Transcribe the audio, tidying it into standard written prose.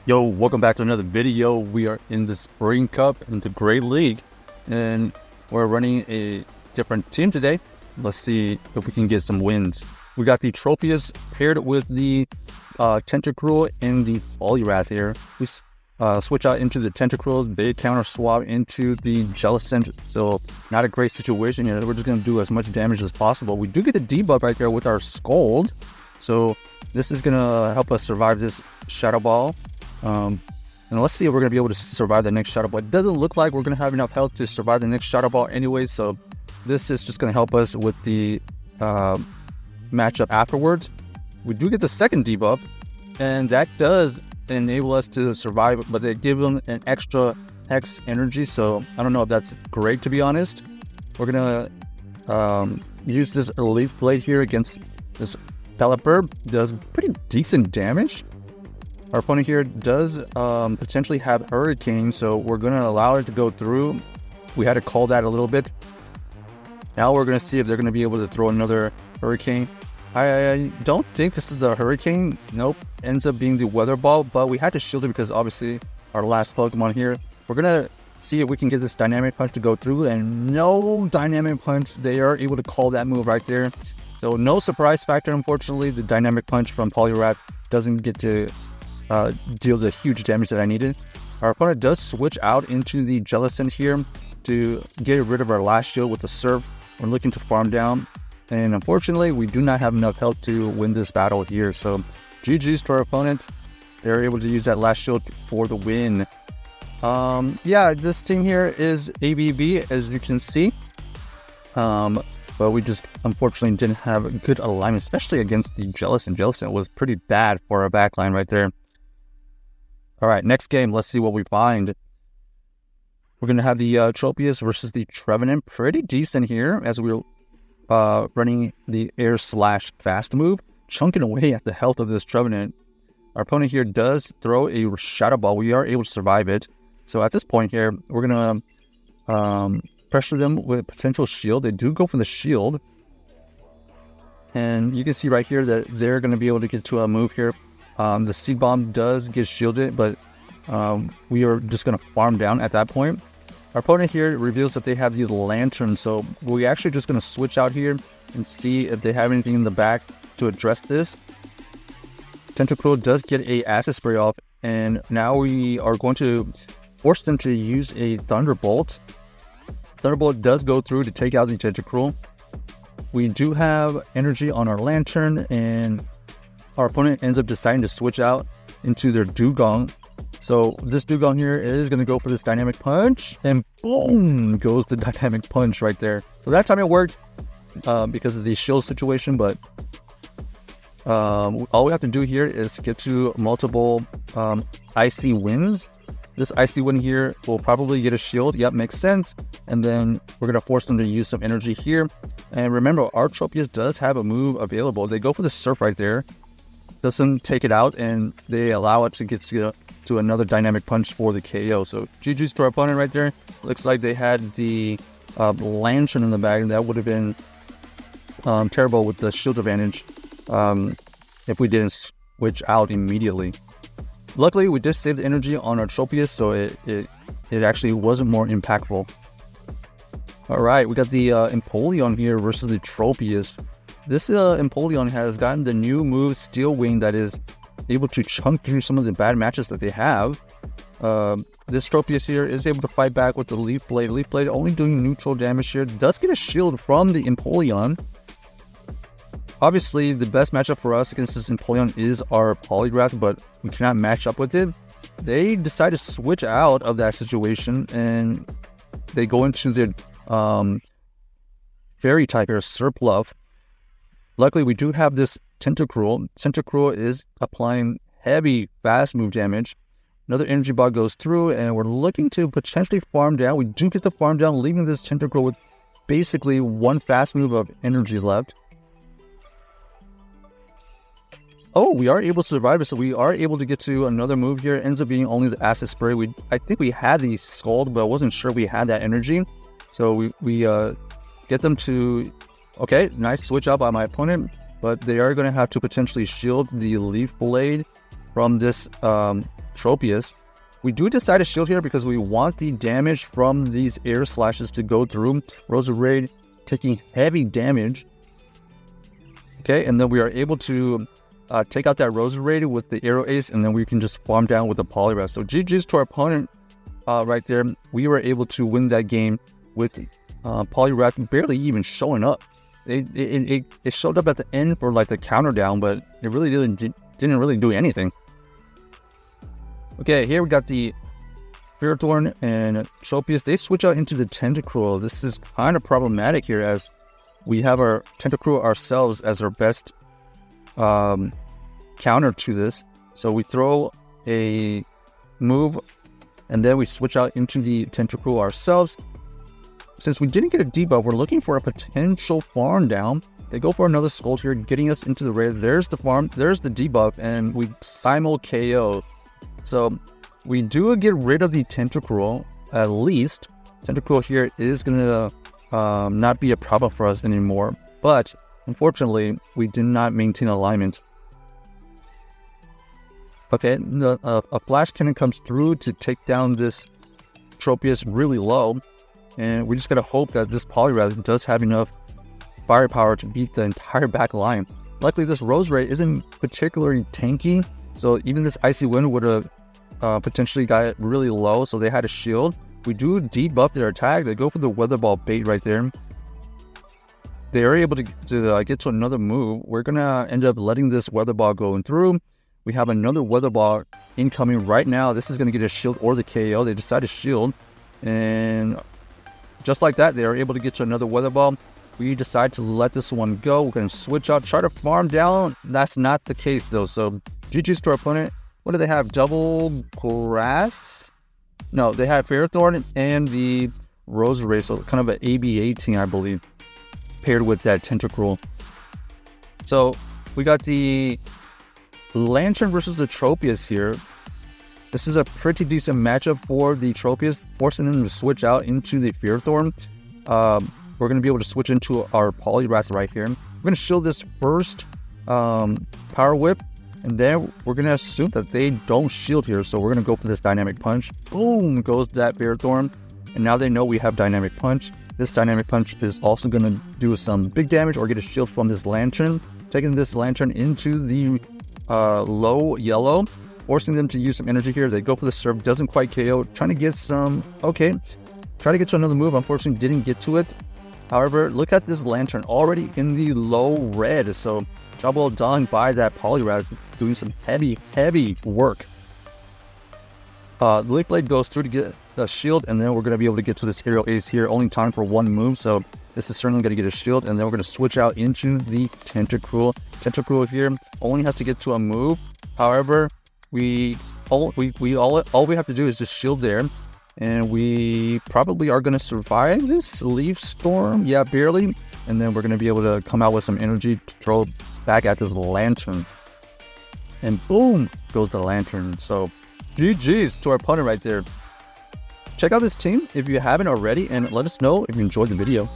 Yo, welcome back to another video. We are in the Spring Cup in the Great League, and we're running a different team today. Let's see if we can get some wins. We got the Tropius paired with the Tentacruel and the Poliwrath here. We switch out into the Tentacruel. They counter swap into the Jellicent, so not a great situation here. We're just going to do as much damage as possible. We do get the debuff right there with our Scold, so this is going to help us survive this Shadow Ball. And let's see if we're going to be able to survive the next Shadow Ball. It doesn't look like we're going to have enough health to survive the next Shadow Ball anyway, so this is just going to help us with the matchup afterwards. We do get the second debuff, and that does enable us to survive, but they give them an extra Hex energy, so I don't know if that's great, to be honest. We're going to use this Leaf Blade here against this Pelipper. Does pretty decent damage. Our opponent here does potentially have Hurricane, so we're going to allow it to go through. We had to call that a little bit. Now we're going to see if they're going to be able to throw another Hurricane. I don't think this is the Hurricane. Nope. Ends up being the Weather Ball, but we had to shield it because obviously our last Pokemon here. We're going to see if we can get this Dynamic Punch to go through, and no Dynamic Punch. They are able to call that move right there. So no surprise factor, unfortunately. The Dynamic Punch from Poliwrath doesn't get to deal the huge damage that I needed. Our opponent does switch out into the Jellicent here to get rid of our last shield with the Surf. We're looking to farm down, and unfortunately we do not have enough health to win this battle here, so GG's to our opponent. They're able to use that last shield for the win. Yeah, this team here is ABB, as you can see, but we just unfortunately didn't have a good alignment, especially against the Jellicent. Jellicent was pretty bad for our backline right there. All right, next game, let's see what we find. We're going to have the Tropius versus the Trevenant. Pretty decent here as we're running the Air/Fast move, chunking away at the health of this Trevenant. Our opponent here does throw a Shadow Ball. We are able to survive it. So at this point here, we're going to pressure them with potential shield. They do go for the shield. And you can see right here that they're going to be able to get to a move here. The Seed Bomb does get shielded, but we are just going to farm down at that point. Our opponent here reveals that they have the Lantern, so we're actually just going to switch out here and see if they have anything in the back to address this. Tentacruel does get a Acid Spray off, and now we are going to force them to use a Thunderbolt. Thunderbolt does go through to take out the Tentacruel. We do have energy on our Lantern, and our opponent ends up deciding to switch out into their Dugong. So this Dugong here is going to go for this Dynamic Punch, and boom goes the Dynamic Punch right there. So that time it worked because of the shield situation, but all we have to do here is get to multiple Icy Winds. This Icy Wind here will probably get a shield. Yep, makes sense. And then we're going to force them to use some energy here. And remember, our Tropius does have a move available. They go for the Surf right there. Doesn't take it out, and they allow it to get to another Dynamic Punch for the KO. So GG's to our opponent right there. Looks like they had the Lantern in the bag, and that would have been terrible with the shield advantage if we didn't switch out immediately. Luckily, we did save the energy on our Tropius, so it actually wasn't more impactful. All right, we got the Empoleon here versus the Tropius. This Empoleon has gotten the new move Steel Wing that is able to chunk through some of the bad matches that they have. This Tropius here is able to fight back with the Leaf Blade. Leaf Blade only doing neutral damage here. Does get a shield from the Empoleon. Obviously, the best matchup for us against this Empoleon is our Poliwrath, but we cannot match up with it. They decide to switch out of that situation, and they go into their Fairy type here, Surpluff. Luckily, we do have this Tentacruel. Tentacruel is applying heavy fast move damage. Another energy ball goes through, and we're looking to potentially farm down. We do get the farm down, leaving this Tentacruel with basically one fast move of energy left. Oh, we are able to survive it, so we are able to get to another move here. It ends up being only the Acid Spray. I think we had the Scald, but I wasn't sure we had that energy. So we get them to... Okay, nice switch up by my opponent, but they are going to have to potentially shield the Leaf Blade from this Tropius. We do decide to shield here because we want the damage from these air slashes to go through. Roserade taking heavy damage. Okay, and then we are able to take out that Roserade with the Arrow Ace, and then we can just farm down with the Poliwrath. So GG's to our opponent right there. We were able to win that game with Poliwrath barely even showing up. It showed up at the end for like the counter down, but it really didn't really do anything. Okay, here we got the Ferrothorn and Tropius. They switch out into the Tentacruel. This is kind of problematic here as we have our Tentacruel ourselves as our best counter to this. So we throw a move and then we switch out into the Tentacruel ourselves. Since we didn't get a debuff, we're looking for a potential farm down. They go for another Scold here, getting us into the raid. There's the farm, there's the debuff, and we simul KO. So we do get rid of the Tentacruel, at least. Tentacruel here is going to not be a problem for us anymore. But unfortunately, we did not maintain alignment. Okay, a Flash Cannon comes through to take down this Tropius really low. And we just gotta hope that this Poliwrath does have enough firepower to beat the entire back line. Luckily, this Roserade isn't particularly tanky, so even this Icy Wind would have potentially got it really low, so they had a shield. We do debuff their attack. They go for the Weather Ball bait right there. They are able to get to another move. We're gonna end up letting this Weather Ball go through. We have another Weather Ball incoming right now. This is gonna get a shield or the KO. They decide to shield, and just like that, they are able to get to another Weather Ball. We decide to let this one go. We're going to switch out, try to farm down. That's not the case, though. So, GG's to our opponent. What do they have? Double Grass? No, they have Ferrothorn and the Roserade. So, kind of an AB-18, I believe, paired with that Tentacruel. So, we got the Lantern versus the Tropius here. This is a pretty decent matchup for the Tropius, forcing them to switch out into the Ferrothorn. We're going to be able to switch into our Poliwrath right here. We're going to shield this first Power Whip, and then we're going to assume that they don't shield here, so we're going to go for this Dynamic Punch. Boom, goes that Ferrothorn, and now they know we have Dynamic Punch. This Dynamic Punch is also going to do some big damage or get a shield from this Lantern, taking this Lantern into the low yellow, forcing them to use some energy here. They go for the Surf, doesn't quite KO, trying to get some, okay, try to get to another move, unfortunately didn't get to it. However, look at this Lantern, already in the low red, so job well done by that Poliwrath, doing some heavy work. Link Blade goes through to get the shield, and then we're going to be able to get to this Hero Ace here, only time for one move, so this is certainly going to get a shield, and then we're going to switch out into the Tentacruel. Tentacruel here only has to get to a move. However, all we have to do is just shield there, and we probably are going to survive this Leaf Storm. Yeah, barely. And then we're going to be able to come out with some energy to throw back at this Lantern. And boom, goes the Lantern. So GG's to our opponent right there. Check out this team if you haven't already, and let us know if you enjoyed the video.